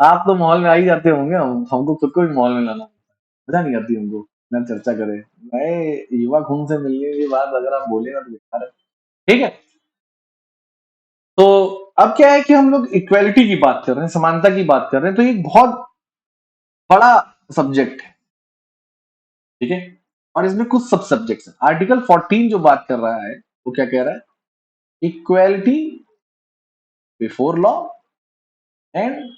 आप तो मॉल में आ ही जाते होंगे, हमको खुद को भी मॉल में लाना मजा नहीं आती हमको ना चर्चा करें। नए युवा खून से मिलने की बात अगर आप बोले ना तो बेकार है। ठीक है। तो अब क्या है कि हम लोग इक्वेलिटी की बात कर रहे हैं, समानता की बात कर रहे हैं, तो ये एक बहुत बड़ा सब्जेक्ट है। ठीक है। और इसमें कुछ सब सब्जेक्ट्स हैं। आर्टिकल 14 जो बात कर रहा है वो क्या कह रहा है? Equality before law and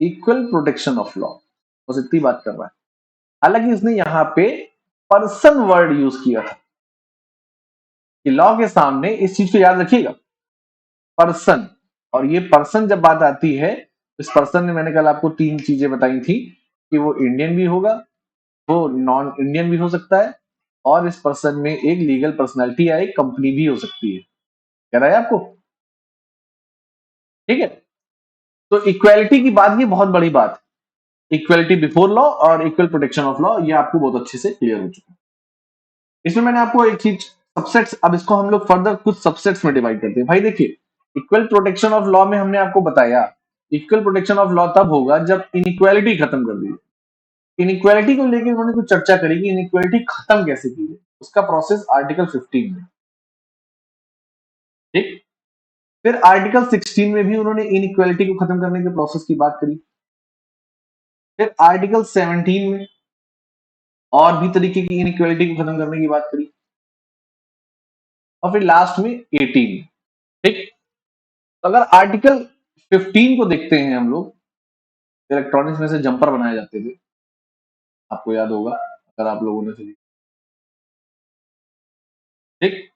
equal protection of law, बस इतनी बात कर रहा है। हालांकि इसने यहाँ पे पर्सन वर्ड यूज किया था कि लॉ के सामने, इस चीज को याद रखिएगा, पर्सन। और ये पर्सन जब बात आती है, इस पर्सन में मैंने कल आपको तीन चीजें बताई थी कि वो इंडियन भी होगा, वो नॉन इंडियन भी हो सकता है, और इस पर्सन में एक लीगल पर्सनैलिटी या एक कंपनी भी हो सकती है। कह रहा है आपको? ठीक है। तो इक्वेलिटी की बात, ये बहुत बड़ी बात है। इक्वेलिटी बिफोर लॉ और इक्वल प्रोटेक्शन ऑफ लॉ, ये आपको बहुत अच्छे से क्लियर हो चुका है। इसमें मैंने आपको एक चीज, सबसेट्स, अब इसको हम लोग फर्दर कुछ सबसेट्स में डिवाइड करते हैं। भाई देखिए, इक्वल प्रोटेक्शन ऑफ लॉ में हमने आपको बताया, इक्वल प्रोटेक्शन ऑफ लॉ तब होगा जब इनइक्वालिटी खत्म कर दी। इनइक्वालिटी को लेकर उन्होंने कुछ चर्चा करी कि इनइक्वालिटी खत्म कैसे की जाए, उसका प्रोसेस आर्टिकल 15 में। ठीक। फिर आर्टिकल 16 में भी उन्होंने इनइक्वालिटी को खत्म करने के प्रोसेस की बात करी। फिर आर्टिकल 17 में और भी तरीके की इनइक्वालिटी को खत्म करने की बात करी। और फिर लास्ट में 18। ठीक। तो अगर आर्टिकल 15 को देखते हैं हम लोग, इलेक्ट्रॉनिक्स में से जंपर बनाए जाते थे, आपको याद होगा अगर आप लोगों ने सुनी। ठीक।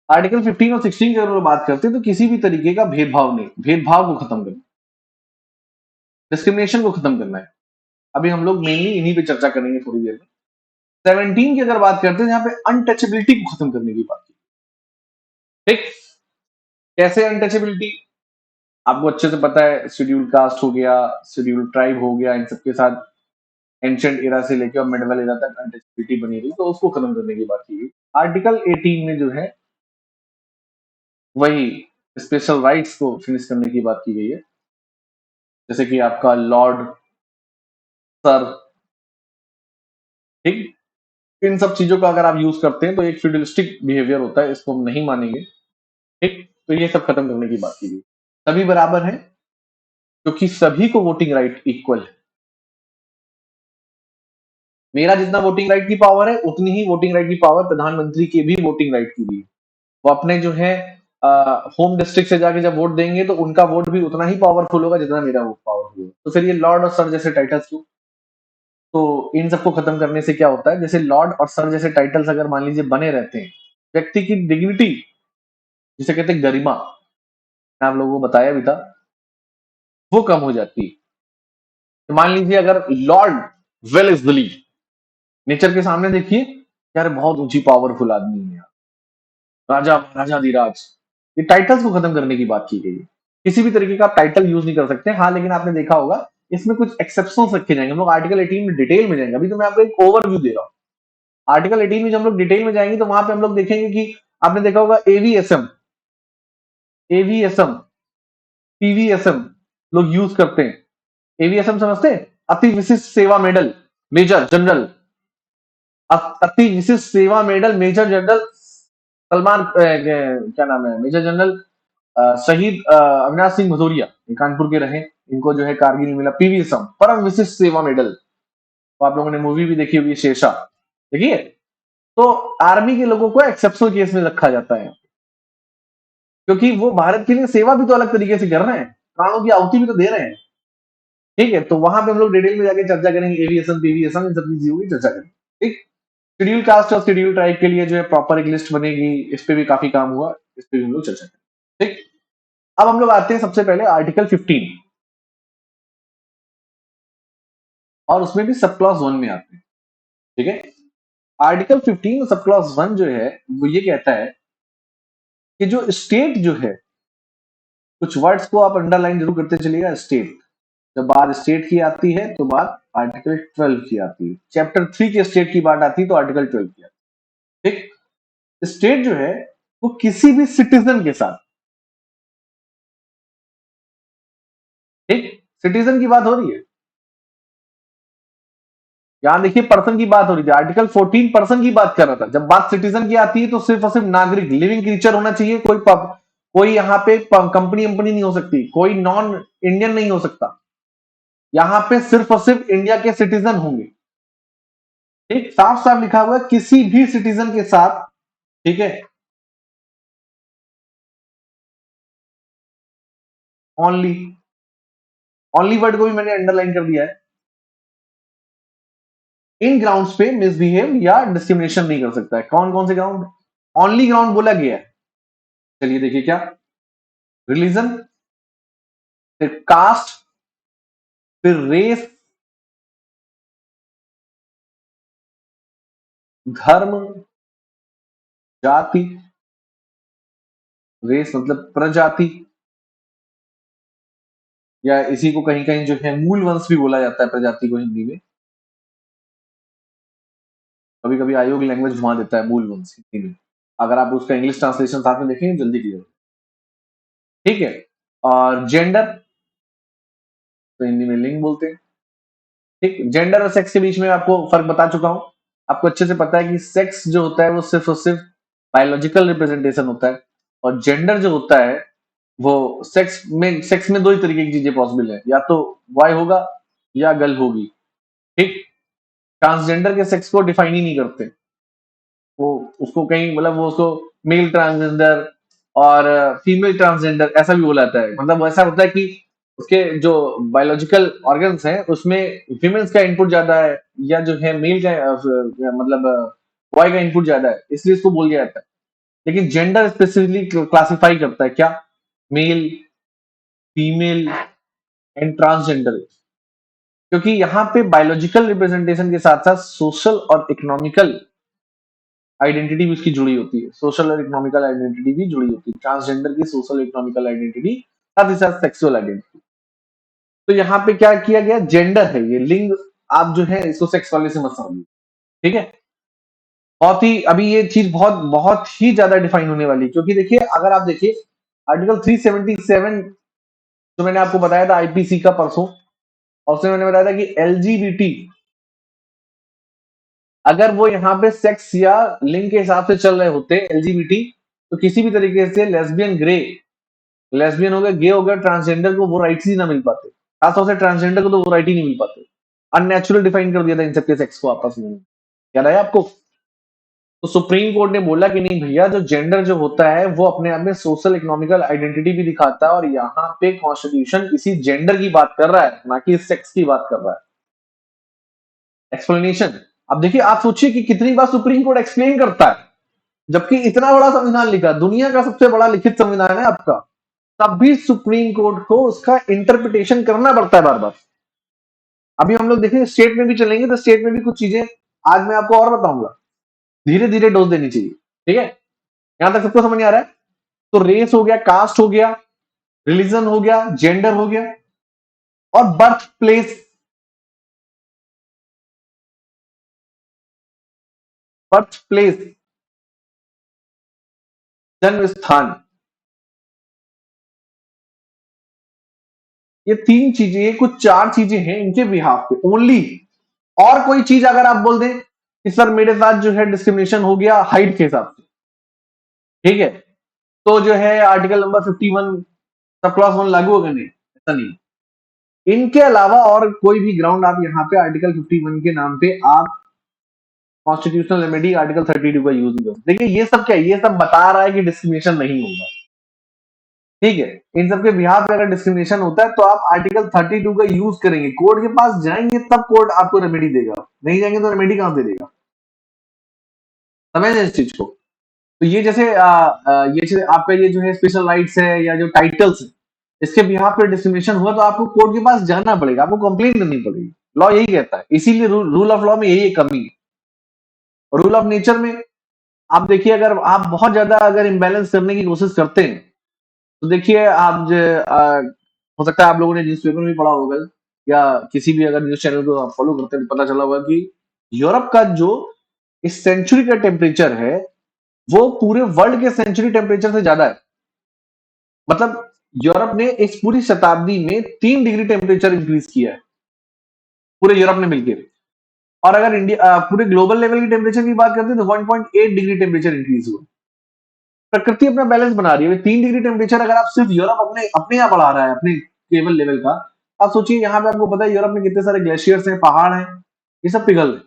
आर्टिकल 15 और 16 की अगर हम बात करते हैं तो किसी भी तरीके का भेदभाव नहीं, भेदभाव को खत्म करना, डिस्क्रिमिनेशन को खत्म करना है। अभी हम लोग मेनली इन्हीं पे चर्चा करेंगे थोड़ी देर में। 17 की अगर बात करते हैं, यहाँ पे अनटचेबिलिटी को खत्म करने की बात की। ठीक। कैसे अनटचेबिलिटी? आपको अच्छे से पता है, शेड्यूल कास्ट हो गया, शेड्यूल ट्राइब हो गया, इन सबके साथ एंशिएंट एरा से लेकर मिडवल एरा तक अनटचेबिलिटी बनी रही, तो उसको खत्म करने की बात की गई। आर्टिकल 18 में जो है वही स्पेशल राइट्स को फिनिश करने की बात की गई है, जैसे कि आपका लॉर्ड, सर। ठीक। इन सब चीजों का अगर आप यूज करते हैं तो एक फ्यूडलिस्टिक बिहेवियर होता है, इसको हम नहीं मानेंगे। ठीक। तो ये सब खत्म करने की बात की गई। सभी बराबर है, क्योंकि सभी को वोटिंग राइट इक्वल है। मेरा जितना वोटिंग राइट की पावर है, उतनी ही वोटिंग राइट की पावर प्रधानमंत्री की भी वोटिंग राइट की भी है। वो अपने जो है होम डिस्ट्रिक्ट से जाके जब वोट देंगे तो उनका वोट भी उतना ही पावरफुल होगा जितना मेरा वोट पावरफुल होगा। तो फिर ये लॉर्ड और सर जैसे टाइटल्स क्यों? तो इन सबको खत्म करने से क्या होता है, जैसे लॉर्ड और सर जैसे टाइटल्स अगर मान लीजिए बने रहते हैं, व्यक्ति की डिग्निटी, जिसे कहते हैं गरिमा, मैं आप लोगों को बताया भी था, वो कम हो जाती है। तो मान लीजिए अगर लॉर्ड वेलेस्ली, नेचर के सामने देखिए, यार बहुत ऊंची पावरफुल आदमी है, राजा महाराजा धीराज, ये टाइटल्स को खत्म करने की बात की गई है। किसी भी तरीके का आप टाइटल यूज नहीं कर सकते। हाँ, लेकिन आपने देखा होगा इसमें कुछ एक्सेप्शन रखे जाएंगे। हम लोग आर्टिकल 18 में डिटेल में जाएंगे, अभी तो मैं आपको एक ओवरव्यू दे रहा हूँ। आर्टिकल 18 में जब हम लोग डिटेल में जाएंगे तो वहां पे हम लोग देखेंगे कि आपने देखा होगा एवीएसएम, एवीएसएम, पीवीएसएम लोग यूज करते हैं। एवीएसएम समझते हैं? अति विशिष्ट सेवा मेडल, मेजर जनरल, अति विशिष्ट सेवा मेडल मेजर जनरल सलमान, क्या नाम है, मेजर जनरल शहीद अविनाश सिंह भदौरिया, ये कानपुर के रहे, इनको जो है कारगिल में मिला पीवीएसएम, परम विशिष्ट सेवा मेडल। तो आप लोगों ने मूवी भी देखी होगी शेरशाह, देखिए। तो आर्मी के लोगों को एक्सेप्शनल केस में रखा जाता है, क्योंकि वो भारत के लिए सेवा भी तो अलग तरीके से कर रहे हैं, प्राणों की आहुति भी तो दे रहे हैं। ठीक है। तो वहां पे हम लोग डिटेल में जाके चर्चा करेंगे, एवीएसएम, पीवीएसएम, इन सब चीजों की चर्चा करेंगे। ठीक। शेड्यूल कास्ट और शेड्यूल ट्राइब के लिए जो है प्रॉपर एक लिस्ट बनेगी, इस पे भी काफी काम हुआ, इस पे भी हम लोग चर्चा करेंगे। ठीक। अब हम लोग आते हैं सबसे पहले आर्टिकल 15, और उसमें भी सब क्लॉज 1 में आते हैं। ठीक है। आर्टिकल 15 सब क्लॉज 1 जो है वो ये कहता है कि जो स्टेट जो है, कुछ वर्ड्स को आप अंडरलाइन जरूर करते चलिएगा। स्टेट, जब बात स्टेट की आती है तो बात आर्टिकल 12 की आती है। चैप्टर 3 के स्टेट की बात आती है तो आर्टिकल 12 की आती है। ठीक। स्टेट जो है वो किसी भी सिटीजन के साथ ठीक, सिटीजन की बात हो रही है। यहां देखिए पर्सन की बात हो रही थी, आर्टिकल 14 पर्सन की बात कर रहा था। जब बात सिटीजन की आती है तो सिर्फ और सिर्फ नागरिक, लिविंग क्रीचर होना चाहिए। कोई यहाँ पे कंपनी कंपनी नहीं हो सकती, कोई नॉन इंडियन नहीं हो सकता। यहाँ पे सिर्फ और सिर्फ इंडिया के सिटीजन होंगे। ठीक, साफ साफ लिखा हुआ है किसी भी सिटीजन के साथ। ठीक है, ओनली, ओनली वर्ड को भी मैंने अंडरलाइन कर दिया है। इन ग्राउंड्स पे मिसबिहेव या डिस्क्रिमिनेशन नहीं कर सकता है। कौन कौन से ग्राउंड? ओनली ग्राउंड बोला गया है। चलिए देखिए क्या, रिलीजन, फिर कास्ट, फिर रेस, धर्म, जाति, रेस मतलब प्रजाति, या इसी को कहीं कहीं जो है मूल वंश भी बोला जाता है प्रजाति को हिंदी में। कभी कभी आयोग लैंग्वेज घुमा देता है मूल वंश हिंदी में, अगर आप उसका इंग्लिश ट्रांसलेशन साथ में देखेंगे जल्दी क्लियर। ठीक है, और जेंडर तो हिंदी में लिंग बोलते हैं। ठीक, जेंडर और सेक्स के बीच में आपको फर्क बता चुका हूं। आपको अच्छे से पता है कि सेक्स जो होता है वो सिर्फ और सिर्फ बायोलॉजिकल रिप्रेजेंटेशन होता है, और जेंडर जो होता है वो सेक्स में दो ही तरीके की चीजें पॉसिबल है, या तो बॉय होगा या गर्ल होगी। ठीक, ट्रांसजेंडर के सेक्स को डिफाइन ही नहीं करते। वो उसको कहीं मतलब वो उसको मेल ट्रांसजेंडर और फीमेल ट्रांसजेंडर ऐसा भी बोला जाता है। मतलब ऐसा होता है कि उसके जो बायोलॉजिकल ऑर्गन्स हैं उसमें फीमेल्स का इनपुट ज्यादा है, या जो है मेल का मतलब बॉय का इनपुट ज्यादा है, इसलिए इसको बोल दिया जाता है। लेकिन जेंडर स्पेसिफिकली क्लासिफाई करता है क्या? Male, female and transgender. क्योंकि यहाँ पे बायोलॉजिकल रिप्रेजेंटेशन के साथ साथ सोशल और इकोनॉमिकल आइडेंटिटी भी उसकी जुड़ी होती है। सोशल और इकोनॉमिकल आइडेंटिटी भी जुड़ी होती है ट्रांसजेंडर की, सोशल इकोनॉमिकल आइडेंटिटी, साथ ही साथ सेक्सुअल आइडेंटिटी। तो यहाँ पे क्या किया गया, जेंडर है ये लिंग, आप जो है इसको सेक्स वाले से मत समझिए। ठीक है, बहुत ही अभी ये चीज बहुत बहुत ही ज्यादा डिफाइन होने वाली है, क्योंकि देखिए अगर आप देखिए आर्टिकल 377 जो मैंने आपको बताया था आईपीसी का परसों, और उसमें मैंने बताया था कि एलजीबीटी अगर वो यहाँ पे सेक्स या लिंग के हिसाब से चल रहे होते एलजीबीटी, तो किसी भी तरीके से लेस्बियन, ग्रे, लेस्बियन हो गया, गे हो गया, ट्रांसजेंडर को वो राइट्स ही ना मिल पाते। खासतौर से ट्रांसजेंडर को तो वो राइट ही नहीं मिल पाते। अननेचुरल डिफाइन कर दिया था इन सबके सेक्स को आपस में। याद आया आपको? तो सुप्रीम कोर्ट ने बोला कि नहीं भैया, जो जेंडर जो होता है वो अपने आप में सोशल इकोनॉमिकल आइडेंटिटी भी दिखाता है, और यहाँ पे कॉन्स्टिट्यूशन इसी जेंडर की बात कर रहा है, ना कि सेक्स की बात कर रहा है। एक्सप्लेनेशन, अब देखिए आप सोचिए कि कितनी बार सुप्रीम कोर्ट एक्सप्लेन करता है, जबकि इतना बड़ा संविधान लिखा, दुनिया का सबसे बड़ा लिखित संविधान है आपका, तब भी सुप्रीम कोर्ट को उसका इंटरप्रिटेशन करना पड़ता है बार बार। अभी हम लोग देखेंगे स्टेट में भी चलेंगे तो स्टेट में भी कुछ चीजें आज मैं आपको और बताऊंगा, धीरे धीरे डोज देनी चाहिए। ठीक है, यहां तक सबको समझ आ रहा है? तो रेस हो गया, कास्ट हो गया, रिलीजन हो गया, जेंडर हो गया, और बर्थ प्लेस, बर्थ प्लेस जन्म स्थान, ये तीन चीजें, कुछ चार चीजें हैं इनके बिहाफ पे ओनली। और कोई चीज अगर आप बोल दें कि सर मेरे साथ जो है डिस्क्रिमिनेशन हो गया हाइट के हिसाब से, ठीक है, तो जो है आर्टिकल नंबर 51 सब क्लॉज 1 लागू होगा? नहीं, ऐसा नहीं। इनके अलावा और कोई भी ग्राउंड आप यहाँ पे आर्टिकल 51 के नाम पे आप कॉन्स्टिट्यूशनल रेमेडी आर्टिकल 32 का यूज नहीं करो। देखिए ये सब क्या है, ये सब बता रहा है कि डिस्क्रिमिनेशन नहीं होगा। ठीक है, इन सबके बिहार पे अगर डिस्क्रिमिनेशन होता है तो आप आर्टिकल 32 का यूज करेंगे, कोर्ट के पास जाएंगे तब कोर्ट आपको रेमेडी देगा, नहीं जाएंगे तो रेमेडी कहां से देगा? समझ इस चीज को? तो ये जैसे ये जैसे आपका ये जो है स्पेशल राइट्स है या जो टाइटल्स है, इसके बिहार पे डिस्क्रिमिनेशन हुआ तो आपको कोर्ट के पास जाना पड़ेगा, आपको कंप्लेन करनी पड़ेगी। लॉ यही कहता है, इसीलिए रूल ऑफ लॉ में यही एक कमी है। रूल ऑफ नेचर में आप देखिए, अगर आप बहुत ज्यादा अगर इम्बैलेंस करने की कोशिश करते हैं तो देखिए आप हो सकता है आप लोगों ने न्यूज़पेपर में भी पढ़ा होगा, या किसी भी अगर न्यूज चैनल को आप फॉलो करते हैं तो पता चला होगा कि यूरोप का जो इस सेंचुरी का टेम्परेचर है वो पूरे वर्ल्ड के सेंचुरी टेम्परेचर से ज्यादा है। मतलब यूरोप ने इस पूरी शताब्दी में 3 डिग्री टेम्परेचर इंक्रीज किया है, पूरे यूरोप ने मिलकर। और अगर इंडिया पूरे ग्लोबल लेवल की टेम्परेचर की बात करते हैं तो 1.8 डिग्री टेम्परेचर इंक्रीज हुआ। प्रकृति अपना बैलेंस बना रही है। 3 डिग्री टेम्परेचर अगर आप सिर्फ यूरोप अपने अपने यहाँ बढ़ा रहा है, अपने केवल लेवल का, आप सोचिए यहाँ पे आपको पता है यूरोप में कितने सारे ग्लेशियर्स हैं, पहाड़ हैं, ये सब पिघल रहे हैं।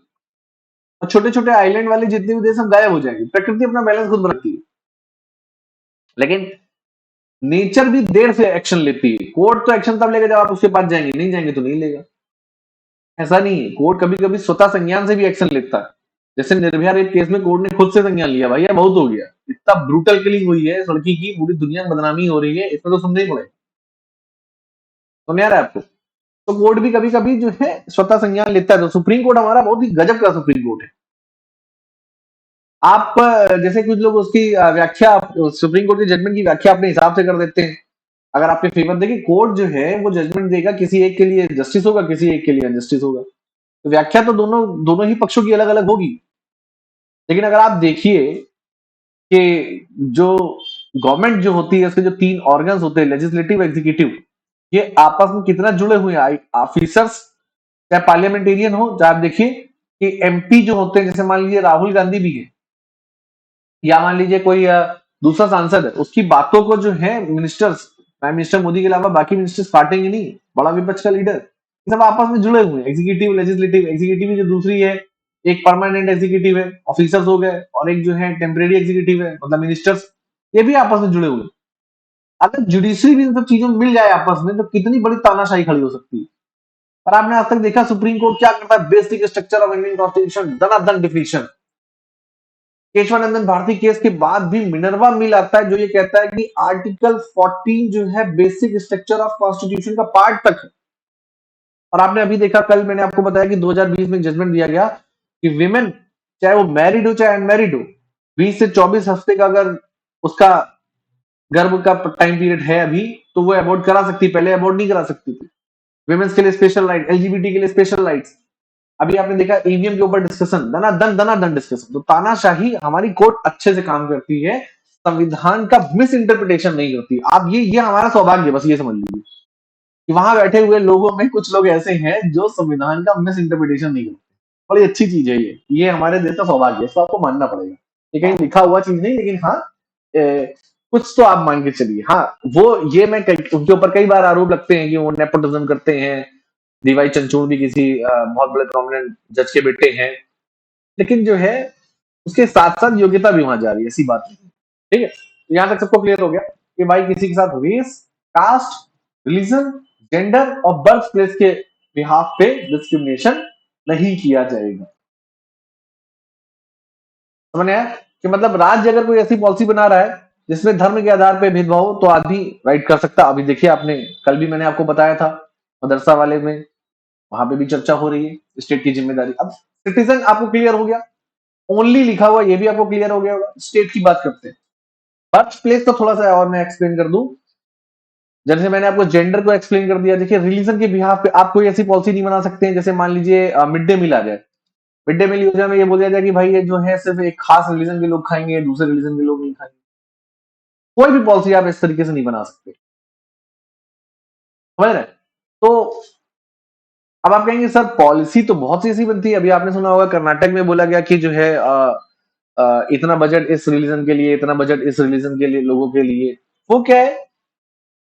और छोटे छोटे आइलैंड वाले जितने भी देश सब गायब हो जाएंगे। प्रकृति अपना बैलेंस खुद बनाती है, लेकिन नेचर भी देर से एक्शन लेती है। कोर्ट तो एक्शन तब लेगा जब आप उसके पास जाएंगे, नहीं जाएंगे तो नहीं लेगा। ऐसा नहीं है, कोर्ट कभी कभी स्वतः संज्ञान से भी एक्शन लेता है। जैसे निर्भया रेप केस में कोर्ट ने खुद से संज्ञान लिया, भैया बहुत हो गया, इतना ब्रूटल किलिंग हुई है लड़की की, पूरी दुनिया में बदनामी हो रही है, इसमें तो सुनना ही पड़ेगा। तो नहीं आ रहा है आपको? तो कोर्ट भी कभी कभी जो है स्वतः संज्ञान लेता है। तो सुप्रीम कोर्ट हमारा बहुत ही गजब का सुप्रीम कोर्ट है। आप जैसे कुछ लोग उसकी व्याख्या, सुप्रीम कोर्ट के जजमेंट की व्याख्या अपने हिसाब से कर देते हैं। अगर आपके फेवर, देखिए कोर्ट जो है वो जजमेंट देगा, किसी एक के लिए जस्टिस होगा, किसी एक के लिए अनजस्टिस होगा। तो व्याख्या तो दोनों दोनों ही पक्षों की अलग अलग होगी। लेकिन अगर आप देखिए कि जो गवर्नमेंट जो होती है, उसके जो 3 ऑर्गन्स होते हैं, लेजिस्लेटिव, एग्जीक्यूटिव, ये आपस में कितना जुड़े हुए हैं। ऑफिसर्स चाहे पार्लियामेंटेरियन हो, चाहे आप देखिए कि एमपी जो होते हैं, जैसे मान लीजिए राहुल गांधी भी है, या मान लीजिए कोई दूसरा सांसद है, उसकी बातों को जो है मिनिस्टर्स, प्राइम मिनिस्टर मोदी के अलावा बाकी मिनिस्टर्स काटेंगे नहीं। बड़ा विपक्ष का लीडर, ये सब आपस में जुड़े हुए हैं। एग्जीक्यूटिव, लेजिस्लेटिव, एग्जीक्यूटिव जो दूसरी है, एक परमानेंट एग्जीक्यूटिव है, ऑफिसर्स हो गए, और एक जो है टेम्परेरी एग्जीक्यूटिव है, मतलब मिनिस्टर्स, ये भी आपस में जुड़े हुए हैं। अगर जुडिशरी भी इन सब चीजों में मिल जाए आपस में, तो कितनी बड़ी तानाशाही खड़ी हो सकती है। पर आपने आज तक देखा सुप्रीम कोर्ट क्या करता है? Basic structure of Indian constitution दनादन डिफिनेशन। केशवानंदन भारती केस के बाद भी मिनर्वा मिल आता है जो ये कहता है कि आर्टिकल 14 जो है बेसिक स्ट्रक्चर ऑफ कॉन्स्टिट्यूशन का पार्ट तक है। और आपने अभी देखा, कल मैंने आपको बताया कि 2020 में जजमेंट दिया गया कि विमेन, चाहे वो मैरिड हो चाहे अनमैरिड हो, 20 से 24 हफ्ते का अगर उसका गर्भ का टाइम पीरियड है अभी, तो वो अबॉर्ट करा सकती है, पहले अबॉर्ट नहीं करा सकती थी। विमेन्स के लिए स्पेशल राइट, एलजीबीटी के लिए स्पेशल राइट्स। अभी आपने देखा ईवीएम के ऊपर डिस्कशन, दना दन डिस्कशन। तो तानाशाही हमारी कोर्ट अच्छे से काम करती है, संविधान का मिस इंटरप्रिटेशन नहीं करती। आप ये हमारा सौभाग्य, बस ये समझ लीजिए कि वहां बैठे हुए लोगों में कुछ लोग ऐसे हैं जो संविधान का मिस इंटरप्रिटेशन नहीं करते। बड़ी अच्छी चीज है ये हमारे देश का सौभाग्य है, इसको आपको मानना पड़ेगा। ये कहीं लिखा हुआ चीज नहीं, लेकिन हाँ, कुछ तो आप मान के चलिए। हाँ, वो ये मैं उनके ऊपर कई बार आरोप लगते हैं कि वो नेपोटिज्म करते हैं। डीवाई चंद्रचूड़ भी किसी बहुत बड़े प्रोमिनेंट जज के बेटे हैं, लेकिन जो है उसके साथ साथ योग्यता भी वहां जा रही है, ऐसी बात नहीं। ठीक है, तो यहां तक सबको क्लियर हो गया कि भाई किसी के साथ रेस, कास्ट, रिलीजन, जेंडर और बर्थ प्लेस के बिहाफ पे डिस्क्रिमिनेशन नहीं किया जाएगा। समझ आया कि मतलब राज्य अगर कोई ऐसी पॉलिसी बना रहा है जिसमें धर्म के आधार पर भेदभाव हो, तो आदमी राइट कर सकता। अभी देखिए, आपने कल भी मैंने आपको बताया था मदरसा वाले में, वहां पे भी चर्चा हो रही है स्टेट की जिम्मेदारी। अब सिटीजन आपको क्लियर हो गया, ओनली लिखा हुआ ये भी आपको क्लियर हो गया होगा। स्टेट की बात करते हैं। बर्थ प्लेस तो थोड़ा सा और मैं एक्सप्लेन कर दूं। जैसे मैंने आपको जेंडर को एक्सप्लेन कर दिया, देखिए रिलीजन के बिहाफ पे आप कोई ऐसी पॉलिसी नहीं बना सकते हैं। जैसे मान लीजिए मिड डे मील आ जाए, मिड डे मील योजना में ये बोल दिया जाए कि भाई ये जो है सिर्फ एक खास रिलीजन के लोग खाएंगे, दूसरे रिलीजन के लोग नहीं खाएंगे। कोई भी पॉलिसी आप इस तरीके से नहीं बना सकते, समझ रहे? तो अब आप कहेंगे सर पॉलिसी तो बहुत सी ऐसी बनती है। अभी आपने सुना होगा कर्नाटक में बोला गया कि जो है इतना बजट इस रिलीजन के लिए, इतना बजट इस रिलीजन के लिए, लोगों के लिए। वो क्या है,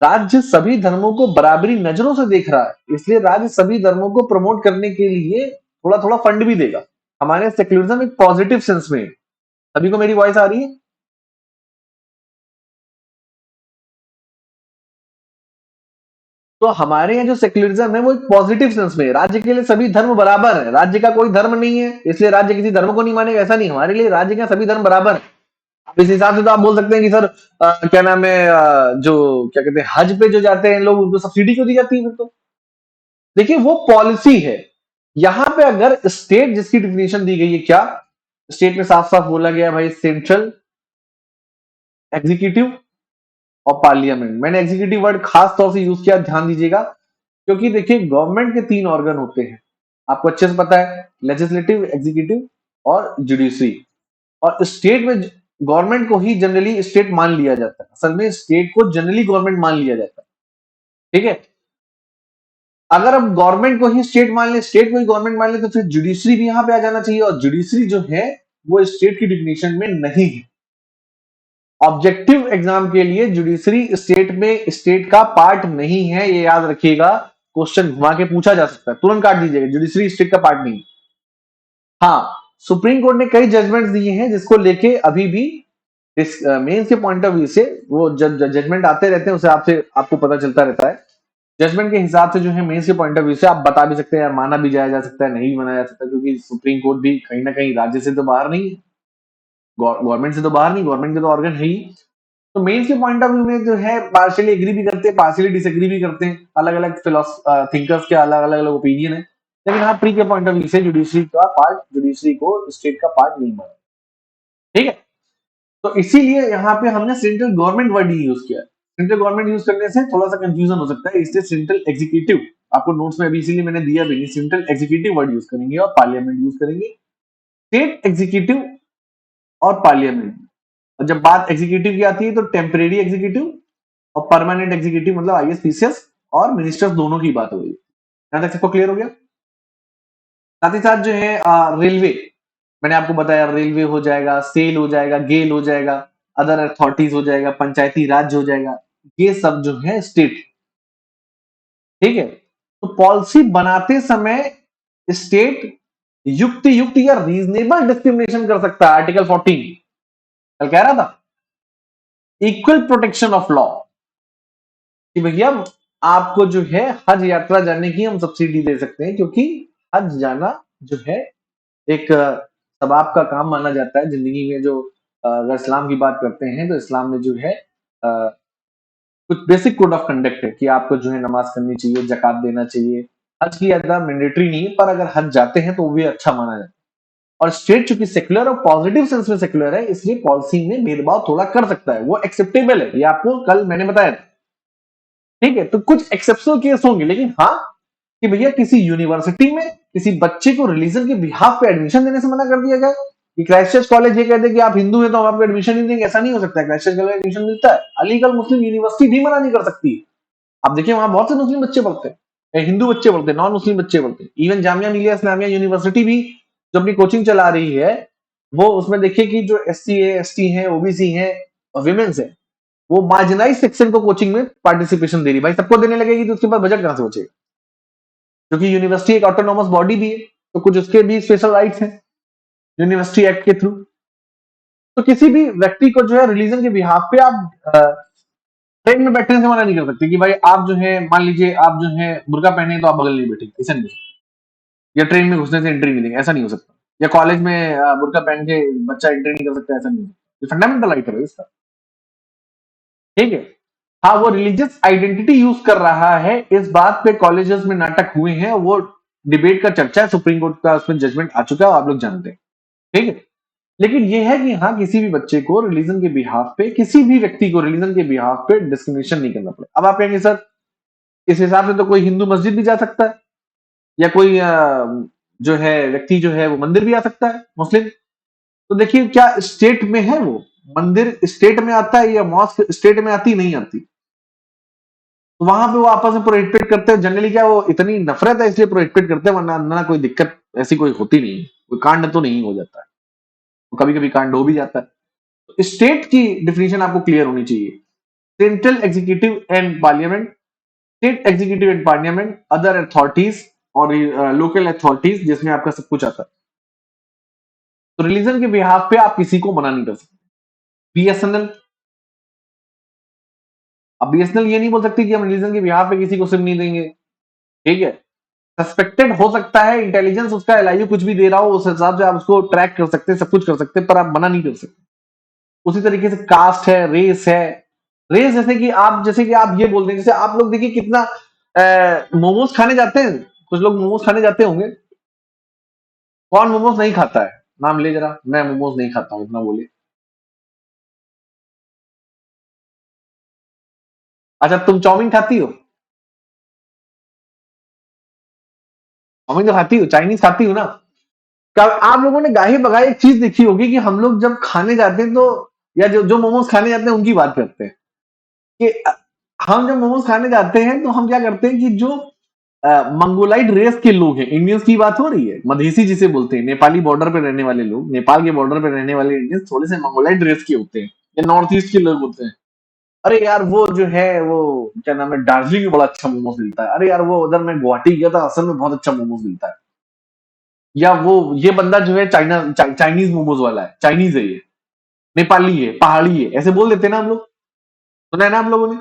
राज्य सभी धर्मों को बराबरी नजरों से देख रहा है, इसलिए राज्य सभी धर्मों को प्रमोट करने के लिए थोड़ा थोड़ा फंड भी देगा। हमारे सेक्युलरिज्म एक पॉजिटिव सेंस में है। सभी को मेरी वॉइस आ रही है? तो हमारे यहाँ जो सेक्युलरिज्म है वो एक पॉजिटिव सेंस में है। राज्य के लिए सभी धर्म बराबर है, राज्य का कोई धर्म नहीं है इसलिए राज्य किसी धर्म को नहीं मानेगा, ऐसा नहीं। हमारे लिए राज्य के सभी धर्म बराबर है। अब इस हिसाब से तो आप बोल सकते हैं कि सर क्या नाम है, जो क्या कहते हैं हज पे जो जाते हैं लोग, उनको सब्सिडी क्यों दी जाती है फिर? तो देखिए वो पॉलिसी है। यहां पे अगर स्टेट जिसकी डिफिनेशन दी गई है, क्या स्टेट में साफ साफ बोला गया है भाई, सेंट्रल, एग्जीक्यूटिव और पार्लियामेंट। मैंने एग्जीक्यूटिव वर्ड खास तौर से यूज किया, ध्यान दीजिएगा, क्योंकि देखिए गवर्नमेंट के 3 ऑर्गन होते हैं, आपको अच्छे से पता है, लेजिस्लेटिव, एग्जीक्यूटिव और जुडिशरी। और स्टेट में गवर्नमेंट को ही जनरली स्टेट मान लिया जाता है। असल में स्टेट को जनरली गवर्नमेंट मान लिया जाता है। ठीक है, अगर अब गवर्नमेंट को ही स्टेट मान ले, स्टेट को ही गवर्नमेंट मान ले, तो फिर जुडिशरी भी यहां पे आ जाना चाहिए, और जुडिशरी जो है वो स्टेट की डिफिनेशन में नहीं है। ऑब्जेक्टिव एग्जाम के लिए जुडिशरी स्टेट में स्टेट का पार्ट नहीं है, ये याद रखिएगा। क्वेश्चन घुमा के पूछा जा सकता है, तुरंत काट दीजिएगा, जुडिशरी स्टेट का पार्ट नहीं है। हाँ, सुप्रीम कोर्ट ने कई जजमेंट्स दिए हैं जिसको लेके अभी भी इस मेंस के पॉइंट ऑफ व्यू से वो जजमेंट आते रहते हैं, उसे आपसे आपको पता चलता रहता है। जजमेंट के हिसाब से जो है मेंस के पॉइंट ऑफ व्यू से आप बता भी सकते हैं, यार माना भी जाया जा सकता है, नहीं भी माना जा सकता, क्योंकि सुप्रीम कोर्ट भी कहीं ना कहीं राज्य से तो बाहर नहीं है, गवर्नमेंट से तो बाहर नहीं, गवर्नमेंट के तो ऑर्गन है ही। तो मेंस के पॉइंट ऑफ व्यू में जो है पार्शियली एग्री भी करते हैं, पार्शियली डिसएग्री भी करते हैं, अलग अलग थिंकर्स के अलग अलग ओपिनियन है। लेकिन हाँ, प्री के पॉइंट ऑफ व्यू से जुडिशरी का पार्ट, जुडिशरी को स्टेट का पार्ट नहीं माना। ठीक है, तो इसीलिए यहाँ पे हमने सेंट्रल गवर्नमेंट वर्ड ही यूज किया। सेंट्रल गवर्नमेंट यूज करने से थोड़ा सा कंफ्यूजन हो सकता है, इसलिए सेंट्रल एग्जीक्यूटिव आपको नोट्स में अभी इसीलिए मैंने दिया भी नहीं, सेंट्रल एग्जीक्यूटिव वर्ड यूज करेंगे और पार्लियामेंट यूज करेंगे। स्टेट एग्जीक्यूटिव और पार्लियामेंट, और जब बात एग्जीक्यूटिव की आती है तो टेम्परेरी एग्जीक्यूटिव और परमानेंट एग्जीक्यूटिव, मतलब आईएएस पीसीएस और मिनिस्टर्स दोनों की बात हो रही है। यहां तक सबको क्लियर हो गया? साथ ही साथ जो है रेलवे, मैंने आपको बताया रेलवे हो जाएगा, सेल हो जाएगा, गेल हो जाएगा, अदर अथॉरिटीज हो जाएगा, पंचायती राज हो जाएगा, ये सब जो है स्टेट। ठीक है, तो पॉलिसी बनाते समय स्टेट युक्त युक्त या रीजनेबल डिस्क्रिमिनेशन कर सकता है। आर्टिकल 14 कल कह रहा था, इक्वल प्रोटेक्शन ऑफ लॉ, कि भैया आपको जो है हज यात्रा जाने की हम सब्सिडी दे सकते हैं, क्योंकि हज जाना जो है एक सबाब का काम माना जाता है जिंदगी में। जो अगर इस्लाम की बात करते हैं तो इस्लाम में जो है कुछ बेसिक कोड ऑफ कंडक्ट है कि आपको जो है नमाज करनी चाहिए, जकात देना चाहिए। हज की यात्रा मैंडेटरी नहीं है, पर अगर हज जाते हैं तो वो भी अच्छा माना जाता है। और स्टेट चूंकि सेक्युलर और पॉजिटिव सेंस में सेक्युलर है, इसलिए पॉलिसी में भेदभाव थोड़ा कर सकता है, वो एक्सेप्टेबल है, ये आपको कल मैंने बताया था। ठीक है, तो कुछ एक्सेप्शनल केस होंगे, लेकिन हाँ, कि भैया किसी यूनिवर्सिटी में किसी बच्चे को रिलीजन के बिहाफ पे एडमिशन देने से मना कर दिया जाए, कि क्राइस्ट कॉलेज ये कहते हैं कि आप हिंदू हैं तो हम आपको एडमिशन नहीं देंगे, ऐसा नहीं हो सकता है। क्राइस्ट कॉलेज एडमिशन मिलता है, अलीगढ़ मुस्लिम यूनिवर्सिटी भी मना नहीं कर सकती। आप देखिए वहां बहुत से मुस्लिम बच्चे पढ़ते हैं, हिंदू बच्चे पढ़ते हैं, नॉन मुस्लिम बच्चे पढ़ते हैं। इवन जामिया मिलिया इस्लामिया यूनिवर्सिटी भी जो अपनी कोचिंग चला रही है, वो उसमें देखिए कि जो एससी है, एसटी है, ओबीसी है और विमेन्स है, वो मार्जिनाइज सेक्शन को कोचिंग में पार्टिसिपेशन दे रही। भाई सबको देने लगेगी तो उसके पास बजट कहां से बचेगा? क्योंकि यूनिवर्सिटी एक ऑटोनॉमस बॉडी भी है, तो कुछ उसके भी स्पेशल राइट्स हैं यूनिवर्सिटी एक्ट के थ्रू। तो किसी भी व्यक्ति को जो है रिलीजन के बिहाफ पे आप ट्रेन में बैठने से मना नहीं कर सकते, कि भाई आप जो है मान लीजिए आप जो है बुर्का पहने तो आप बगल नहीं बैठेंगे, ऐसा नहीं हो सकता। या ट्रेन में घुसने से एंट्री नहीं देंगे, ऐसा नहीं हो सकता। या कॉलेज में बुर्का पहन के बच्चा एंट्री नहीं कर सकता, ऐसा नहीं हो सकता। ये फंडामेंटल राइट है इसका। ठीक है, हाँ, वो रिलीजियस आइडेंटिटी यूज कर रहा है, इस बात पे कॉलेजेस में नाटक हुए हैं, वो डिबेट का चर्चा है, सुप्रीम कोर्ट का उसमें जजमेंट आ चुका है, आप लोग जानते हैं। ठीक है, लेकिन ये है कि हाँ, किसी भी बच्चे को रिलीजन के बिहाफ पे, किसी भी व्यक्ति को रिलीजन के बिहाफ पे डिस्क्रिमिनेशन नहीं करना पड़े। अब आप कहेंगे सर इस हिसाब से तो कोई हिंदू मस्जिद भी जा सकता है, या कोई जो है व्यक्ति जो है वो मंदिर भी आ सकता है मुस्लिम। तो देखिए क्या स्टेट में है वो मंदिर, स्टेट में आता है, या मॉस्क स्टेट में आती नहीं आती, तो वहां पे वो आपस में प्रोहिबिट करते हैं। जनरली क्या वो इतनी नफरत है इसलिए प्रोहिबिट करते हैं, वरना ना कोई दिक्कत ऐसी कोई होती नहीं है, कोई कांड तो नहीं हो जाता है, तो कभी कभी कांड हो भी जाता है। तो स्टेट की डिफिनेशन आपको क्लियर होनी चाहिए। Central executive and parliament, state executive and parliament, other authorities और लोकल अथॉरिटीज, जिसमें आपका सब कुछ आता है। तो रिलीजन के बिहाफ पे आप किसी को मना नहीं कर सकते। बीएसएनएल, अब बीएसएनएल ये नहीं बोल सकती कि हम रिलीजन के बिहाफ पे किसी को सिम नहीं देंगे। ठीक है, सस्पेक्टेड हो सकता है, इंटेलिजेंस उसका एलआईयू कुछ भी दे रहा हो, उस हिसाब से आप उसको ट्रैक कर सकते हैं, सब कुछ कर सकते हैं, पर आप मना नहीं कर सकते। उसी तरीके से कास्ट है, रेस है। रेस जैसे कि आप ये बोल दें, जैसे आप लोग देखिए कितना मोमोज खाने जाते हैं, कुछ लोग मोमोज खाने जाते होंगे, कौन मोमोज नहीं खाता है? नाम ले जरा, मैं मोमोज नहीं खाता हूं, इतना बोले। अच्छा, तुम चाउमीन खाती हो? चाउमीन तो खाती हो, चाइनीज खाती हो ना? क्या आप लोगों ने गाही बगाई एक चीज देखी होगी कि हम लोग जब खाने जाते हैं तो या जो जो मोमोज खाने जाते हैं उनकी बात करते हैं कि हम जब मोमोज खाने जाते हैं तो हम क्या करते हैं कि जो मंगोलाइट रेस के लोग हैं, इंडियंस की बात हो रही है, मधेसी जिसे बोलते हैं, नेपाली बॉर्डर पे रहने वाले लोग, नेपाल के बॉर्डर पे रहने वाले इंडियंस थोड़े से मंगोलाइट रेस के होते हैं या नॉर्थ ईस्ट के लोग होते हैं। अरे यार वो जो है वो क्या नाम है, दार्जिलिंग में बड़ा अच्छा मोमोज मिलता है। अरे यार वो उधर मैं गुवाहाटी गया था, असम में बहुत अच्छा मोमोज मिलता है। या वो ये बंदा जो है चाइनीज मोमोज वाला है, चाइनीज है ये, नेपाली है, पहाड़ी है, ऐसे बोल देते हैं ना हम लोग। सुना है ना आप लोगों ने?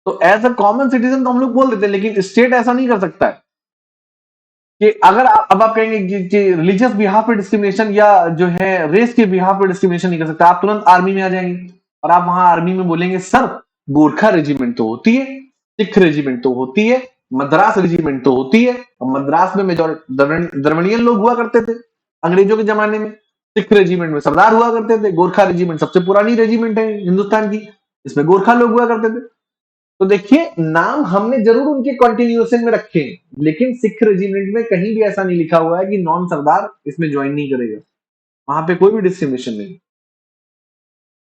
तो एज अ कॉमन सिटीजन तो हम लोग बोल देते हैं, लेकिन स्टेट ऐसा नहीं कर सकता है कि अगर अब आप कहेंगे कि रिलीजियस बिहार पे डिस्क्रिमिनेशन या जो है रेस के बिहार पे डिस्क्रिमिनेशन नहीं कर सकता, आप तुरंत आर्मी में आ जाएंगे और आप वहां आर्मी में बोलेंगे सर गोरखा रेजिमेंट तो होती है, सिख रेजिमेंट तो होती है, मद्रास रेजिमेंट तो होती है, और मद्रास में मेजोरिटी द्रविड़ियन लोग हुआ करते थे अंग्रेजों के जमाने में। सिख रेजिमेंट में सरदार हुआ करते थे, गोरखा रेजिमेंट सबसे पुरानी रेजिमेंट है हिंदुस्तान की, इसमें गोरखा लोग हुआ करते थे। तो देखिए नाम हमने जरूर उनके कंटिन्यूएशन में रखे हैं, लेकिन सिख रेजिमेंट में कहीं भी ऐसा नहीं लिखा हुआ है कि नॉन सरदार इसमें ज्वाइन नहीं करेगा। वहां पे कोई भी डिस्क्रिमिनेशन नहीं।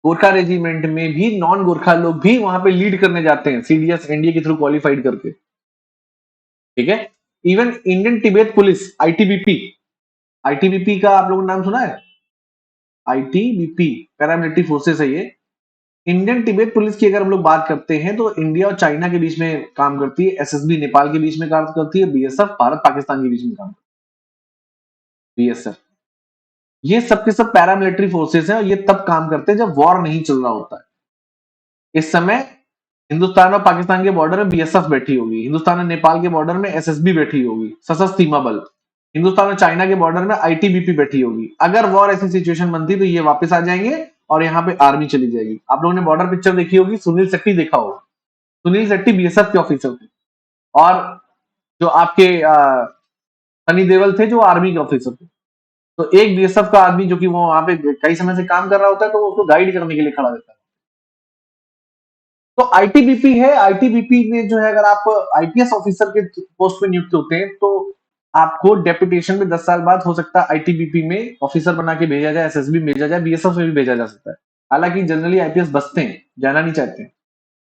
गोरखा रेजिमेंट में भी नॉन गोरखा लोग भी वहां पे लीड करने जाते हैं, सीडीएस एनडीए के थ्रू क्वालिफाइड करके। ठीक है। Even Indian Tibet police, ITBP, ITBP का आप लोगों ने नाम सुना है? आईटीबीपी पैरामिलिट्री फोर्सेस है ये। इंडियन तिब्बत पुलिस की अगर हम लोग बात करते हैं तो इंडिया और चाइना के बीच में काम करती है, एसएसबी नेपाल के बीच में काम करती है, बीएसएफ भारत पाकिस्तान के बीच में काम, बीएसएफ, ये सब के सब पैरामिलिट्री फोर्सेस हैं और ये तब काम करते हैं जब वॉर नहीं चल रहा होता है। इस समय हिंदुस्तान और पाकिस्तान के बॉर्डर में बीएसएफ बैठी होगी, हिंदुस्तान और नेपाल के बॉर्डर में एसएसबी बैठी होगी, सशस्त्र सीमा बल, हिंदुस्तान और चाइना के बॉर्डर में आईटीबीपी बैठी होगी। अगर वॉर ऐसी सिचुएशन बनती तो ये वापस आ जाएंगे और यहाँ पे आर्मी चली जाएगी। आप लोगों ने बॉर्डर पिक्चर देखी होगी, सुनील शेट्टी देखा होगा, सुनील शेट्टी बीएसएफ के ऑफिसर थे, और जो आपके सनी देओल थे जो आर्मी के ऑफिसर थे। तो एक बीएसएफ का आदमी जो कि वो वहां पे कई समय से काम कर रहा होता है, तो वो उसको गाइड करने के लिए खड़ा रहता है। तो आईटीबीपी है, आईटीबीपी में जो है अगर आप आईपीएस ऑफिसर के पोस्ट पे नियुक्त होते हैं तो आपको डेपुटेशन में 10 साल बाद हो सकता है आईटीबीपी में ऑफिसर बना के भेजा जाए, एसएसबी में भेजा जाए, बीएसएफ में भी भेजा जा सकता है। हालांकि जनरली आईपीएस बचते हैं, जाना नहीं चाहते हैं।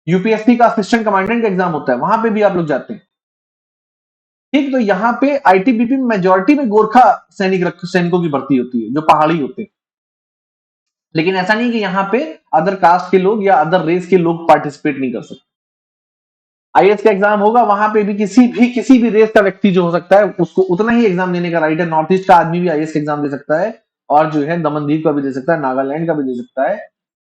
यूपीएससी का असिस्टेंट कमांडेंट का एग्जाम होता है, वहां पे भी आप लोग जाते हैं। ठीक, तो यहाँ पे आईटीबीपी में मेजोरिटी में गोरखा सैनिकों की भर्ती होती है जो पहाड़ी होते हैं। लेकिन ऐसा नहीं कि यहाँ पे अदर कास्ट के लोग या अदर रेस के लोग पार्टिसिपेट नहीं कर सकते। आईएएस का एग्जाम होगा, वहां पे भी किसी भी रेस का व्यक्ति जो हो सकता है उसको उतना ही एग्जाम देने का राइट है। नॉर्थ ईस्ट का आदमी भी आईएएस का एग्जाम दे सकता है, और जो है दमनदीप का भी दे सकता है, नागालैंड का भी दे सकता है,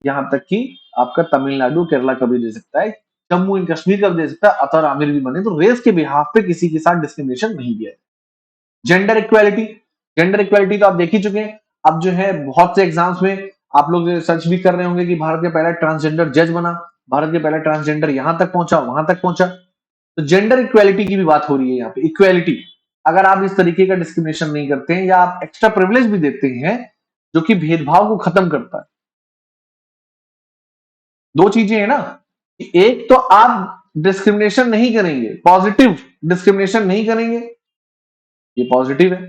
यहाँ तक कि आपका तमिलनाडु केरला का भी दे सकता है, जम्मू एंड कश्मीर का भी दे सकता है, अतर आमिर भी बने। तो रेस के बिहाफ पे किसी के साथ डिस्क्रिमिनेशन नहीं दिया है। जेंडर इक्वालिटी, जेंडर इक्वालिटी तो आप देख ही चुके हैं। अब जो है बहुत से एग्जाम्स में आप लोग सर्च भी कर रहे होंगे कि भारत का पहला ट्रांसजेंडर जज बना, भारत के पहला ट्रांसजेंडर यहां तक पहुंचा, वहां तक पहुंचा। तो जेंडर इक्वालिटी की भी बात हो रही है यहाँ पे, इक्वालिटी। अगर आप इस तरीके का डिस्क्रिमिनेशन नहीं करते हैं या आप एक्स्ट्रा प्रिविलेज भी देते हैं जो कि भेदभाव को खत्म करता है। दो चीजें हैं ना, कि एक तो आप डिस्क्रिमिनेशन नहीं करेंगे, पॉजिटिव डिस्क्रिमिनेशन नहीं करेंगे, ये पॉजिटिव है,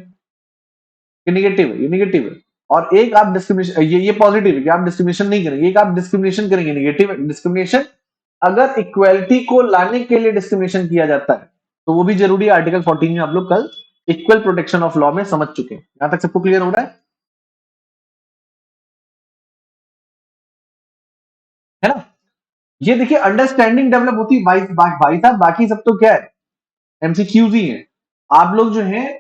ये निगेटिव है, ये निगेटिव है। और एक आप डिस्क्रिमिनेशन, ये पॉजिटिव है कि आप डिस्क्रिमिनेशन नहीं करेंगे, एक आप डिस्क्रिमिनेशन करेंगे, निगेटिव है। डिस्क्रिमिनेशन अगर इक्वालिटी को लाने के लिए डिस्क्रिमिनेशन किया जाता है तो वो भी जरूरी है। आर्टिकल 14 में आप लोग कल इक्वल प्रोटेक्शन ऑफ लॉ में समझ चुके हैं। यहां तक सबको क्लियर हो रहा है ना? ये देखिए अंडरस्टैंडिंग डेवलप होती है भाई साहब, बाकी सब तो क्या है, एमसीक्यूज ही है। आप लोग जो है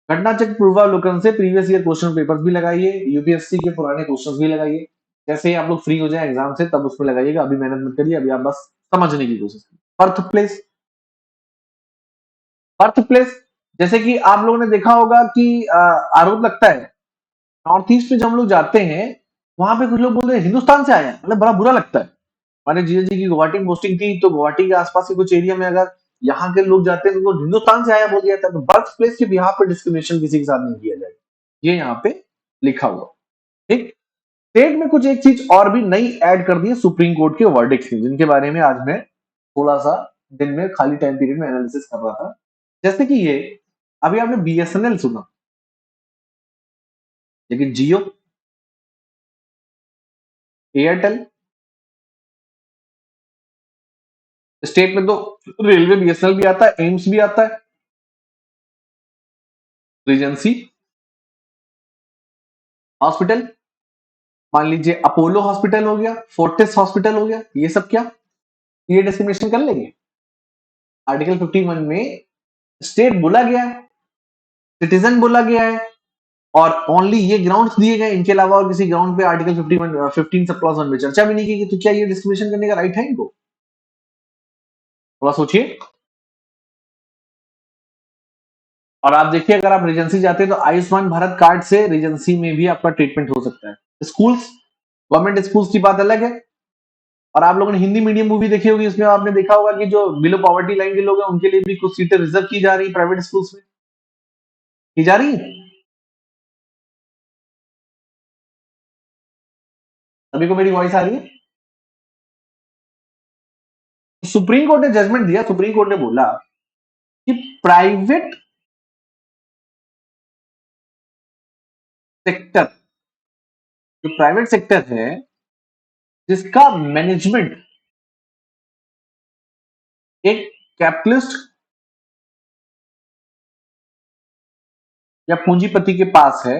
घटना चक्र पूर्वावलोकन से प्रीवियस ईयर क्वेश्चन पेपर्स भी लगाइए, यूपीएससी के पुराने क्वेश्चंस भी लगाइए। जैसे ही आप लोग फ्री हो जाए एग्जाम से तब उसमें लगाइएगा, अभी मेहनत मत करिए, अभी आप बस समझने की कोशिश कीजिए। बर्थ प्लेस, बर्थ प्लेस, जैसे कि आप लोगों ने देखा होगा कि आरोप लगता है नॉर्थ ईस्ट में जब हम लोग जाते हैं, वहां पे कुछ लोग बोलते हैं हिंदुस्तान से आए हैं, मतलब बड़ा बुरा लगता है। हमारे जीजा जी की गुवाहाटी में पोस्टिंग थी, तो गुवाहाटी के आसपास के कुछ एरिया में अगर यहाँ के लोग जाते हैं तो उनको हिंदुस्तान से आया बोल दिया था। तो बर्थ प्लेस के बिहाफ पे डिस्क्रिमिनेशन किसी के साथ नहीं किया जाएगा, ये यहाँ पे लिखा हुआ। ठीक, स्टेट में कुछ एक चीज और भी नई ऐड कर दी है सुप्रीम कोर्ट के वर्डिक्ट में, जिनके बारे में आज मैं थोड़ा सा दिन में खाली टाइम पीरियड में एनालिसिस कर रहा था। जैसे कि ये, अभी आपने बीएसएनएल सुना, लेकिन जियो, एयरटेल। स्टेट में तो रेलवे बीएसएनएल भी आता है, एम्स भी आता है। रीजेंसी हॉस्पिटल, मान लीजिए अपोलो हॉस्पिटल हो गया, फोर्टिस हॉस्पिटल हो गया, ये सब क्या ये डिस्क्रिमिनेशन कर लेंगे? आर्टिकल 51 में स्टेट बोला गया है, सिटीजन बोला गया है, और ओनली ये ग्राउंड्स दिए गए, इनके अलावा और किसी ग्राउंड पे आर्टिकल 51 15 सब क्लॉज 1 में चर्चा भी नहीं की गई, तो क्या ये डिस्क्रिमिनेशन करने का राइट है इनको? थोड़ा सोचिए। और आप देखिए, अगर आप रीजेंसी जाते हैं तो आयुष्मान भारत कार्ड से रीजेंसी में भी आपका ट्रीटमेंट हो सकता है। स्कूल्स, गवर्नमेंट स्कूल्स की बात अलग है। और आप लोगों ने हिंदी मीडियम मूवी देखी होगी, उसमें आपने देखा होगा कि जो बिलो पॉवर्टी लाइन के लोग हैं उनके लिए भी कुछ सीटें रिजर्व की जा रही प्राइवेट स्कूल्स में, की जा रही है। सभी को मेरी वॉइस आ रही है? सुप्रीम कोर्ट ने जजमेंट दिया, सुप्रीम कोर्ट ने बोला कि प्राइवेट सेक्टर, जो प्राइवेट सेक्टर है जिसका मैनेजमेंट एक कैपिटलिस्ट या पूंजीपति के पास है,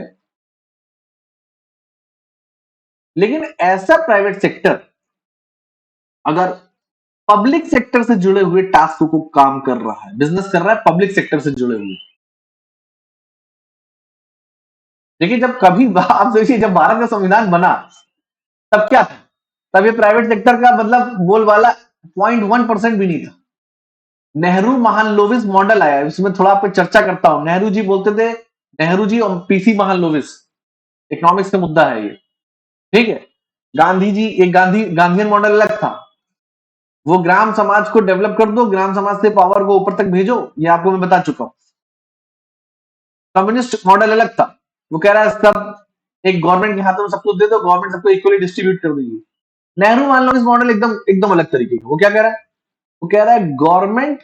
लेकिन ऐसा प्राइवेट सेक्टर अगर पब्लिक सेक्टर से जुड़े हुए टास्क को काम कर रहा है, बिजनेस कर रहा है पब्लिक सेक्टर से जुड़े हुए, देखिए जब कभी आप सोचिए जब भारत का संविधान बना तब क्या था? तब ये प्राइवेट सेक्टर का मतलब बोलबाला 0.1% भी नहीं था। नेहरू महालनोबिस मॉडल आया, इसमें थोड़ा आप चर्चा करता हूं। नेहरू जी बोलते थे, नेहरू जी और पीसी महालनोबिस, इकोनॉमिक्स का मुद्दा है ये, ठीक है। गांधी जी, एक गांधीयन मॉडल अलग था, वो ग्राम समाज को डेवलप कर दो, ग्राम समाज से पावर को ऊपर तक भेजो, ये आपको मैं बता चुका हूं। कम्युनिस्ट मॉडल अलग था, वो कह रहा है सब एक गवर्नमेंट के हाथों में सब कुछ दे दो, गवर्नमेंट सबको इक्वली डिस्ट्रीब्यूट कर देगी। नेहरू महालनोबिस मॉडल एकदम एकदम अलग तरीके का, वो क्या कह रहा है? वो कह रहा है गवर्नमेंट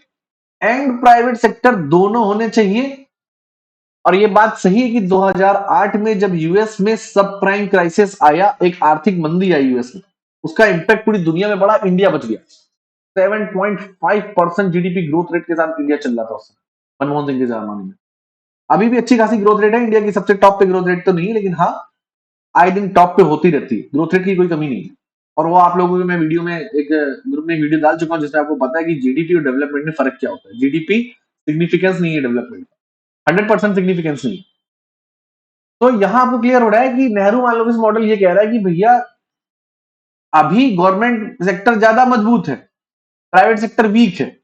एंड प्राइवेट सेक्टर दोनों होने चाहिए। और ये बात सही है कि 2008 में जब यूएस में सब प्राइम क्राइसिस आया, एक आर्थिक मंदी आई यूएस में, उसका इंपैक्ट पूरी दुनिया में बड़ा, इंडिया बच गया। 7.5% जीडीपी ग्रोथ रेट के साथ इंडिया चल रहा था उस समय, मनमोहन सिंह के जमाने में। अभी भी अच्छी खासी ग्रोथ रेट है, इंडिया की सबसे टॉप पे ग्रोथ रेट तो नहीं है, लेकिन हाँ आए दिन टॉप पे होती रहती है, ग्रोथ रेट की कोई कमी नहीं है। और वो आप लोगों को मैं वीडियो में एक ग्रुप में वीडियो डाल चुका हूं जिसमें आपको पता है कि जीडीपी और डेवलपमेंट में फर्क क्या होता है। जीडीपी सिग्निफिकेंस नहीं है डेवलपमेंट, 100% सिग्निफिकेंस नहीं। तो यहां आपको क्लियर हो रहा है कि नेहरू मालनोबिस मॉडल ये कह रहा है कि भैया अभी गवर्नमेंट सेक्टर ज्यादा मजबूत है, प्राइवेट सेक्टर वीक है,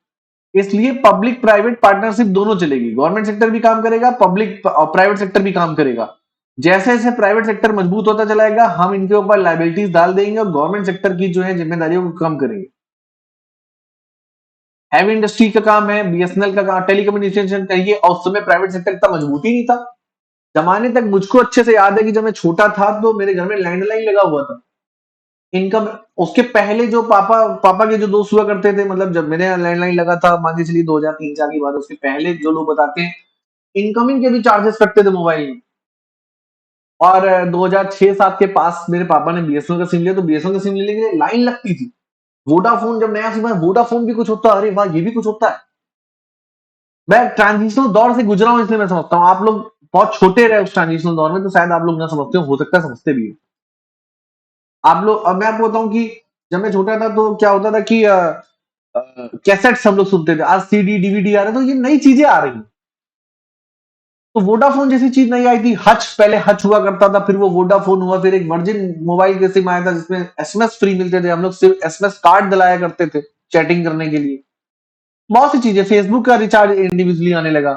इसलिए पब्लिक प्राइवेट पार्टनरशिप दोनों चलेगी, गवर्नमेंट सेक्टर भी काम करेगा, पब्लिक प्राइवेट सेक्टर भी काम करेगा। जैसे जैसे प्राइवेट सेक्टर मजबूत होता चलाएगा, हम इनके ऊपर लाइबिलिटीज डाल देंगे और गवर्नमेंट सेक्टर की जो है जिम्मेदारियों को कम करेंगे। हैवी इंडस्ट्री का काम है, बीएसएनएल का काम, टेलीकम्युनिकेशन कहिए, और उस समय प्राइवेट सेक्टर इतना मजबूत ही नहीं था। जमाने तक मुझको अच्छे से याद है कि जब मैं छोटा था तो मेरे घर में लैंडलाइन लगा हुआ था। इनकम, उसके पहले जो पापा पापा के जो दोस्त हुआ करते थे, मतलब जब मैंने लैंडलाइन लगा था, मान के चलिए 2003-4 की बात है, उसके पहले जो लोग बताते हैं इनकमिंग के भी चार्जेस कटते थे मोबाइल में। और 2006-7 के पास मेरे पापा ने बीएसएनएल का सिम लिया, तो बीएसएनएल का सिम लेने के लिए लाइन लगती थी। वोडाफोन जब नया सिम है, वोडाफोन भी कुछ होता है, अरे वाह ये भी कुछ होता है। मैं ट्रांजिशनल दौर से गुजरा हूं, इसलिए मैं समझता हूँ। आप लोग बहुत छोटे रहे उस ट्रांजिशनल दौर में, तो शायद आप लोग ना समझते हो सकता है समझते भी हो। आप लोग, अब मैं आपको बताऊं कि जब मैं छोटा था तो क्या होता था कि कैसेट्स हम लोग सुनते थे, आज सीडी डीवीडी आ रहे, तो ये नई चीजें आ रही हैं। तो वोडाफोन जैसी चीज नहीं आई थी। हच, पहले हच हुआ करता था, फिर वो वोडाफोन हुआ, फिर एक वर्जिन मोबाइल के सिम आया था जिसमें एसएमएस फ्री मिलते थे, हम लोग सिर्फ एसएमएस कार्ड दिलाया करते थे चैटिंग करने के लिए। बहुत सी चीजें, फेसबुक का रिचार्ज इंडिविजुअली आने लगा,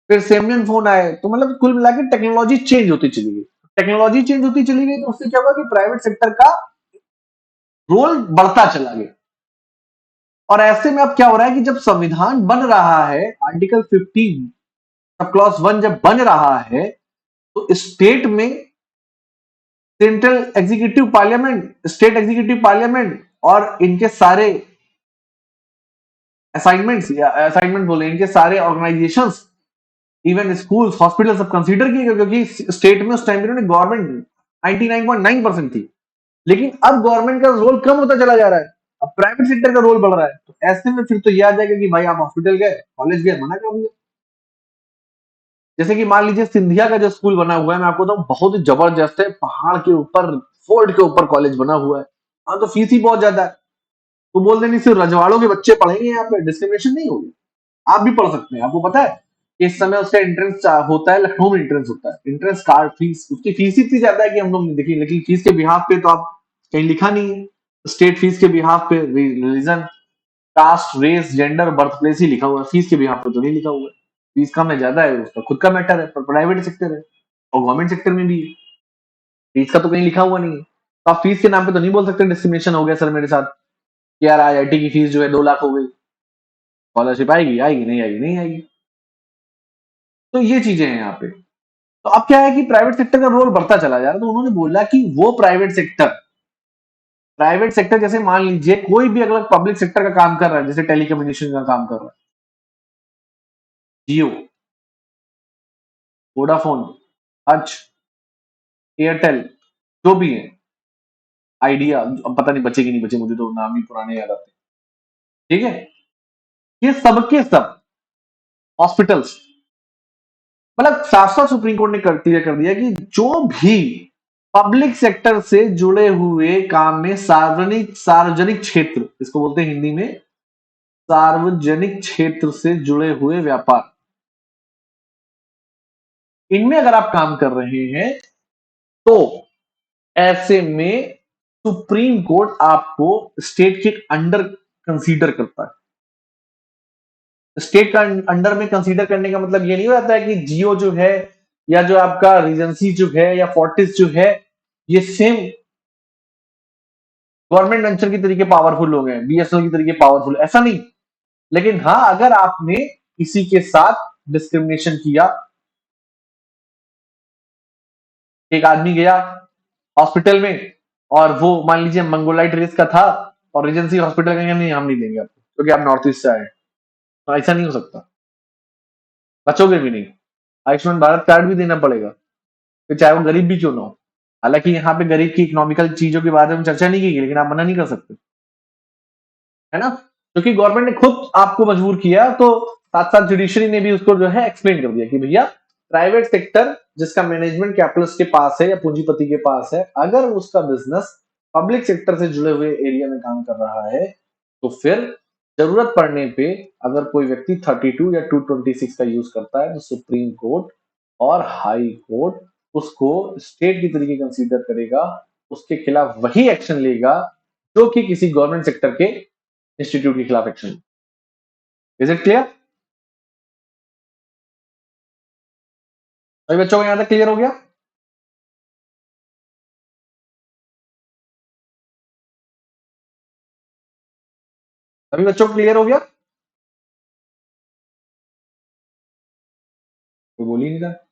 फिर सेमियन फोन आए, तो मतलब कुल मिला के टेक्नोलॉजी चेंज होती चली गई। टेक्नोलॉजी चेंज होती चली गई तो उससे क्या हुआ कि प्राइवेट सेक्टर का रोल बढ़ता चला गया। और ऐसे में अब क्या हो रहा है कि जब संविधान बन रहा है, आर्टिकल 15 सब क्लॉज 1 जब बन रहा है, तो स्टेट में central executive parliament, state executive parliament और इनके सारे असाइनमेंट्स, या असाइनमेंट बोले, इनके सारे ऑर्गेनाइजेशंस, इवन स्कूल्स, हॉस्पिटल सब कंसीडर किए गए, क्योंकि स्टेट में उस टाइम पे गवर्नमेंट 99.9% थी। लेकिन अब गवर्नमेंट का रोल कम होता चला जा रहा है, अब प्राइवेट सेक्टर का रोल बढ़ रहा है, तो ऐसे में फिर तो ये आ जाएगा कि भाई आप हॉस्पिटल गए, कॉलेज गए, मना कर दिया। जैसे कि मान लीजिए सिंधिया का जो स्कूल बना हुआ है, मैं आपको बताऊं बहुत ही जबरदस्त है, पहाड़ के ऊपर, फोर्ट के ऊपर कॉलेज बना हुआ है। हाँ, तो फीस ही बहुत ज्यादा है। तो बोल देंगे सिर्फ रजवाड़ों के बच्चे पढ़ेंगे यहाँ पे, डिस्क्रिमिनेशन नहीं होगी। आप भी पढ़ सकते हैं, आपको पता है इस समय उसका एंट्रेंस होता है, लखनऊ में एंट्रेंस होता है, एंट्रेंस कार्ड फीस, उसकी फीस इतनी ज्यादा है कि हम लोग नहीं देखिए, लेकिन फीस के बिहाफ पे तो आप कहीं लिखा नहीं है। स्टेट फीस के बिहाफ पे religion, caste, race, gender, birth place ही लिखा हुआ है, फीस के बिहाफ पे तो नहीं लिखा हुआ है। फीस कम है ज्यादा है उसका खुद का मैटर है, पर प्राइवेट सेक्टर है और गवर्नमेंट सेक्टर में भी है, फीस का तो कहीं लिखा हुआ नहीं है। तो आप फीस के नाम पे तो नहीं बोल सकते डिस्क्रिमिनेशन हो गया सर मेरे साथ, कि यार आईआईटी की फीस जो है 2 लाख हो गई, स्कॉलरशिप आएगी आएगी, नहीं आएगी नहीं आएगी। तो ये चीजें हैं यहाँ पे। तो अब क्या है कि प्राइवेट सेक्टर का रोल बढ़ता चला जा रहा है, तो उन्होंने बोला कि वो प्राइवेट सेक्टर जैसे मान लीजिए कोई भी अगर पब्लिक सेक्टर का काम कर रहा है, जैसे टेलीकम्युनिकेशन का काम कर रहा है, जियो, वोडाफोन, हच, एयरटेल, जो भी है, आइडिया, अब पता नहीं बचे कि नहीं बचे, मुझे तो नाम ही पुराने याद आते हैं, ठीक है, ये सबके सब हॉस्पिटल्स, मतलब साफ साफ सुप्रीम कोर्ट ने कर दिया कि जो भी पब्लिक सेक्टर से जुड़े हुए काम में सार्वजनिक सार्वजनिक क्षेत्र, इसको बोलते हैं हिंदी में सार्वजनिक क्षेत्र से जुड़े हुए व्यापार, इनमें अगर आप काम कर रहे हैं, तो ऐसे में सुप्रीम कोर्ट आपको स्टेट के अंडर कंसीडर करता है। स्टेट का अंडर में कंसीडर करने का मतलब ये नहीं होता है कि जियो जो है, या जो आपका रीजेंसी जो है, या फोर्टिस जो है, ये सेम गवर्नमेंट वेंचर की तरीके पावरफुल हो गए, बीएसएनएल की तरीके पावरफुल, ऐसा नहीं। लेकिन हाँ, अगर आपने किसी के साथ डिस्क्रिमिनेशन किया, एक आदमी गया हॉस्पिटल में और वो मान लीजिए मंगोलाइट रेस का था, और रीजेंसी हॉस्पिटल कहेंगे नहीं हम नहीं देंगे आपको क्योंकि आप नॉर्थ ईस्ट से आए हैं। तो ऐसा नहीं हो सकता, बचोगे भी नहीं। आयुष्मान भारत कार्ड भी देना पड़ेगा, फिर चाहे वो गरीब भी क्यों ना हो। हालांकि यहाँ पे गरीब की इकोनॉमिकल चीजों के बारे में चर्चा नहीं की गई, लेकिन आप मना नहीं कर सकते, है ना, क्योंकि गवर्नमेंट ने खुद आपको मजबूर किया, तो साथ साथ जुडिशरी ने भी उसको जो है एक्सप्लेन कर दिया कि भैया प्राइवेट सेक्टर जिसका मैनेजमेंट कैपिटलिस्ट के पास है या पूंजीपति के पास है, अगर उसका बिजनेस पब्लिक सेक्टर से जुड़े हुए एरिया में काम कर रहा है, तो फिर जरूरत पड़ने पे अगर कोई व्यक्ति 32 या 226 का यूज करता है, तो सुप्रीम कोर्ट और हाई कोर्ट उसको स्टेट की तरीके कंसीडर करेगा, उसके खिलाफ वही एक्शन लेगा जो कि किसी गवर्नमेंट सेक्टर के इंस्टीट्यूट के खिलाफ एक्शन। Is it clear? सभी बच्चों को यहां तक क्लियर हो गया? सभी बच्चों को क्लियर हो गया? कोई बोल ही नहीं रहा।